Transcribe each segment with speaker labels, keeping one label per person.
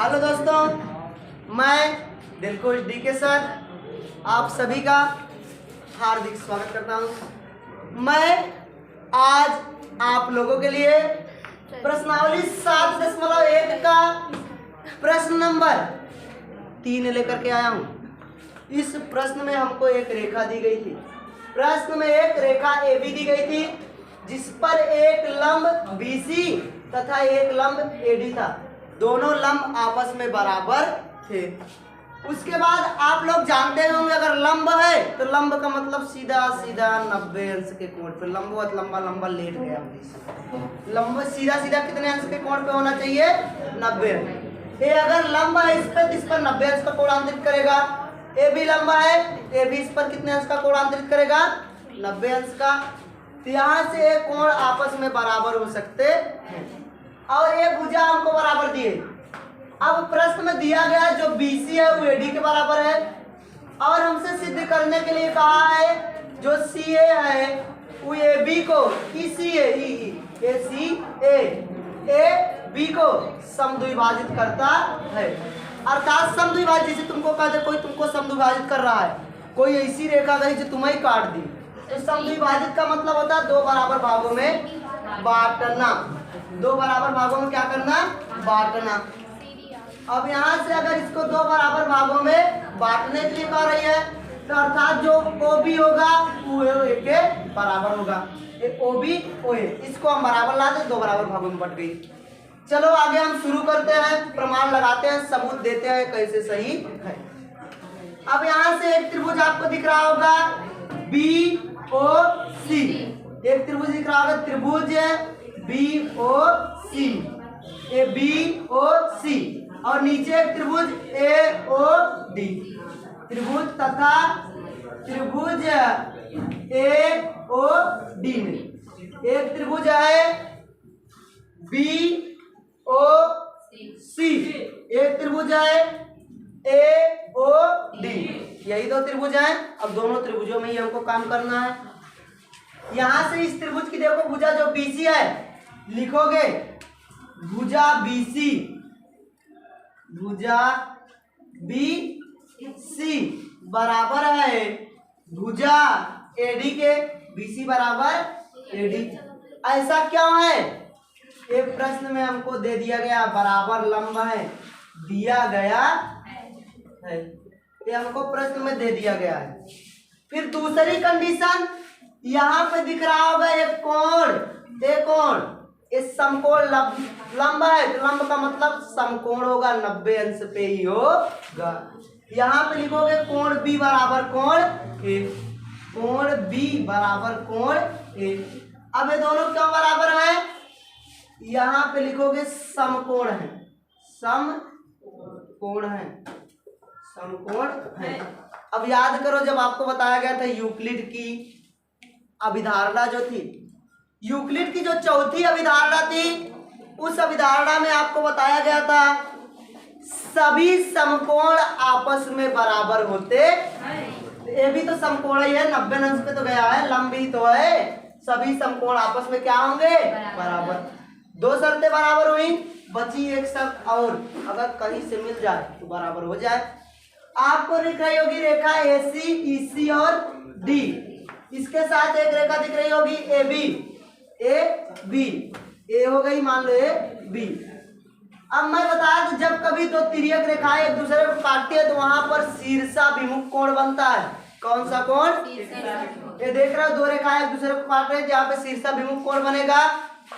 Speaker 1: Hello दोस्तों, मैं Dilkhush DK sir आप सभी का हार्दिक स्वागत करता हूं। मैं आज आप लोगों के लिए प्रश्नावली 7.1 का प्रश्न नंबर 3 लेकर के आया हूं। इस प्रश्न में हमको एक रेखा दी गई थी। प्रश्न में एक रेखा AB दी गई थी जिस पर एक लंब BC तथा एक लंब AD था। दोनों लंब आपस में बराबर थे। उसके बाद आप लोग जानते होंगे अगर लंब है तो लंब का मतलब सीधा सीधा 90 अंश के कोण पे। लंबवत लंबा लंबा लेट गया। लंब सीधा सीधा कितने अंश के कोण पे होना चाहिए? 90 अंश। ये अगर लंब है इस पर 90 अंश का कोण आंतरित करेगा। AB लंबा है, AB इस पर कितने अंश का कोण आंतरित करेगा? 90 अंश का। तो यहाँ से ये कोण आपस में बराबर हो सकते हैं और ये भुजा हमको बराबर दिए। अब प्रश्न में दिया गया जो BC है वो AD के बराबर है और हमसे सिद्ध करने के लिए कहा है जो CA है वो AB को AB को समद्विभाजित करता है। अर्थात समद्विभाजित, जैसे तुमको कह दे कोई तुमको समद्विभाजित कर रहा है, कोई ऐसी रेखा गई जो तुम्हें ही काट दी, तो समद्विभाजित का मतलब होता है दो बराबर भागों में बांटना। दो बराबर भागों में क्या करना? बांटना। अब यहाँ से अगर इसको दो बराबर भागों में बांटने के लिए कह रही है तो अर्थात जो OB होगा वो A के बराबर होगा। OB OA इसको हम बराबर ला दे, दो बराबर भागों में बट गई। चलो आगे हम शुरू करते हैं, प्रमाण लगाते हैं, सबूत देते हैं कैसे सही है। अब यहाँ से एक त्रिभुज आपको दिख रहा होगा BOC। एक त्रिभुज दिख रहा होगा, त्रिभुज BOC, ये BOC और नीचे एक त्रिभुज AOD। त्रिभुज तथा त्रिभुज AOD में एक त्रिभुज है BOC, एक त्रिभुज है AOD। यही दो त्रिभुज हैं। अब दोनों त्रिभुजों में ही हमको काम करना है। यहां से इस त्रिभुज की देखो भुजा जो BC है, लिखोगे भुजा BC, भुजा BC बराबर है भुजा AD के। BC बराबर AD। ऐसा क्यों है? ये प्रश्न में हमको दे दिया गया, बराबर लंब है दिया गया है, ये हमको प्रश्न में दे दिया गया है। फिर दूसरी कंडीशन यहाँ पे दिख रहा होगा एक कोण, एक कोण, इस समकोण लंब है तो लंब का मतलब समकोण होगा, 90 अंश पे ही होगा। यहाँ पे लिखोगे कोण B बराबर कोण A, कोण B बराबर कोण A। अब ये दोनों क्यों बराबर है? यहाँ पे लिखोगे समकोण है, समकोण है, समकोण है। अब याद करो जब आपको बताया गया था यूक्लिड की अभिधारणा जो थी, यूक्लिड की जो चौथी अभिधारणा थी, उस अभिधारणा में आपको बताया गया था सभी समकोण आपस में बराबर होते। ये भी तो समकोण ही है, 90 अंश पे तो गया है, लंब ही तो है। सभी समकोण आपस में क्या होंगे? बराबर। दो शर्तें बराबर हुई, बची एक शर्त और, अगर कहीं से मिल जाए तो बराबर हो जाए। आपको दिख रही होगी रेखा AC, EC और D। इसके साथ एक रेखा दिख रही होगी AB, AB, A हो गई मान लो AB। अब मैं बताया तो जब कभी दो तिर्यक रेखाएं एक दूसरे को काटती है तो वहां पर शीर्षाभिमुख कोण बनता है। कौन सा कोण? ये देख रहे हो दो रेखाएं एक दूसरे को काट रहे हैं, जहाँ पे शीर्षाभिमुख कोण बनेगा।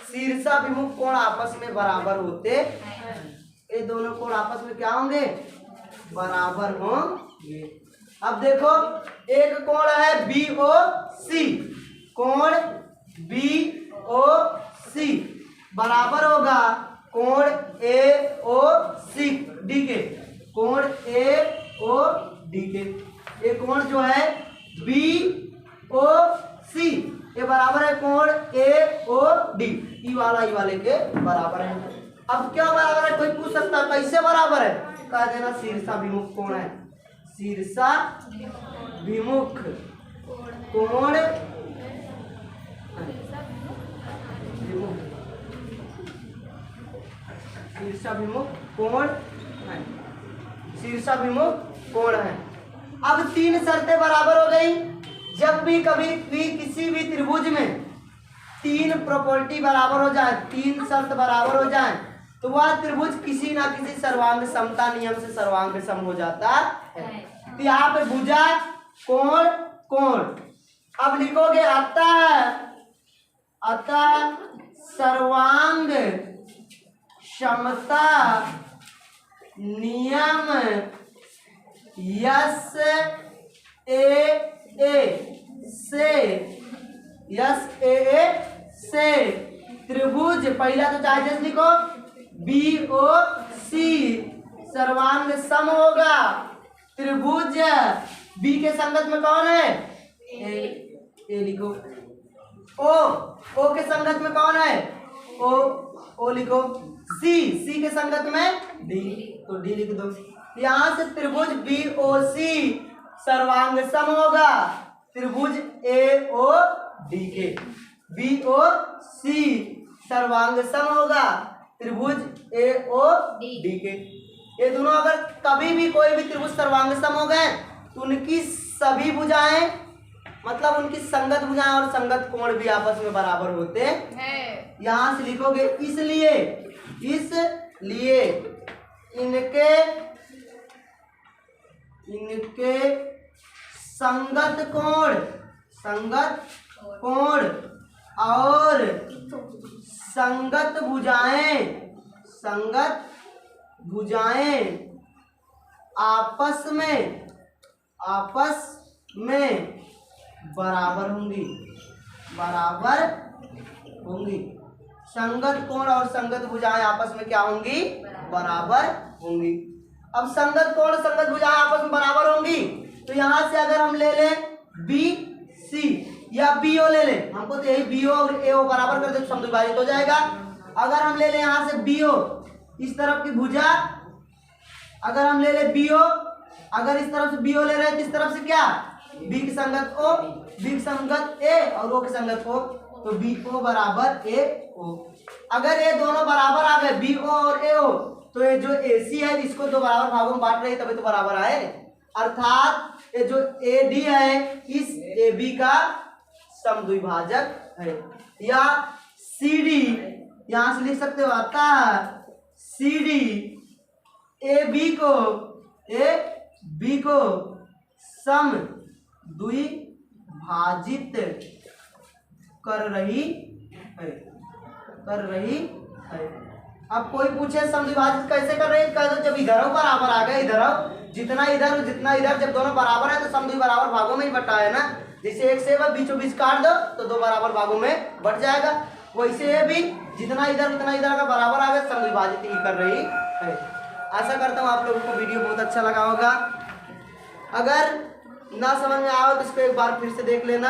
Speaker 1: शीर्षाभिमुख कोण आपस में बराबर होते हैं। ये दोनों कोण आपस में क्या होंगे? बराबर होंगे। अब देखो एक कोण है BOC, कोण BOC बराबर होगा कोण AOD के, कोण AOD के। ये कोण जो है BOC ये बराबर है कोण AOD, ई वाले के बराबर है। अब क्या बराबर है? कोई पूछ सकता है कैसे बराबर है? कह देना शीर्षाभिमुख कोण है, शीर्षाभिमुख कोण शीर्षाभिमुख कोण है, शीर्षाभिमुख कोण है। अब तीन शर्तें बराबर हो गई। जब भी कभी भी किसी भी त्रिभुज में तीन प्रॉपर्टी बराबर हो जाए, तीन शर्त बराबर हो जाए, तो वह त्रिभुज किसी ना किसी सर्वांग समता नियम से सर्वांग सम हो जाता है। तो यहाँ पे भुजा, कोण, कोण। अब लिखोगे अतः सर्वांग समता नियम यस ए से त्रिभुज, पहला तो चाहे जैसे लिखो BOC सर्वांग सम होगा। त्रिभुज बी के संगत में कौन है? ए लिखो। ओ के संगत में कौन है? ओ लिखो। सी के संगत में डी, तो डी लिख दो। यहां से त्रिभुज BOC सर्वांग सम होगा त्रिभुज AOD के। BOC सर्वांग सम होगा त्रिभुज AOD के। ये दोनों अगर कभी भी कोई भी त्रिभुज सर्वांग सम हो गए तो उनकी सभी भुजाएं, मतलब उनकी संगत भुजाएं और संगत कोण भी आपस में बराबर होते हैं। यहां से लिखोगे इसलिए इनके संगत कोण और संगत भुजाएं आपस में बराबर होंगी। संगत कोण और संगत भुजाएं आपस में क्या होंगी? बराबर होंगी। अब संगत कोण संगत भुजाएं आपस में बराबर होंगी तो यहां से अगर हम ले लें BC या BO ले लें, हमको तो यही BO और AO बराबर कर दे तो समद्विभाजित हो जाएगा। अगर हम ले लें यहाँ से BO, इस तरफ की भुजा, अगर हम ले लें BO, अगर इस तरफ से BO ले रहे हैं तो इस तरफ से क्या? B की संगत O, B की संगत A और O की संगत O, तो BO बराबर AO। अगर ये दोनों बराबर आ गए BO और AO, तो ये जो AC है इसको दो बराबर भागों में बांट रहे हैं तभी तो बराबर आए। अर्थात ये जो AD है इस AB का समद्विभाजक है। या CD यहां से लिख सकते हो, अतः CD AB को सम द्विभाजित कर रही है। अब कोई पूछे समद्विभाजित कैसे कर रही है, कह दो जब इधर बराबर आ गए, इधर जितना इधर जब दोनों बराबर है तो समद्वि बराबर भागों में ही बटा है ना। जैसे एक से बीचों बीच काट दो तो दो बराबर भागों में बट जाएगा, वैसे ये भी जितना इधर उतना इधर का बराबर आ गया, समद्विभाजित ही कर रही है। आशा करता हूँ आप लोगों को वीडियो बहुत अच्छा लगा होगा। अगर ना समझ में आए तो इसको एक बार फिर से देख लेना।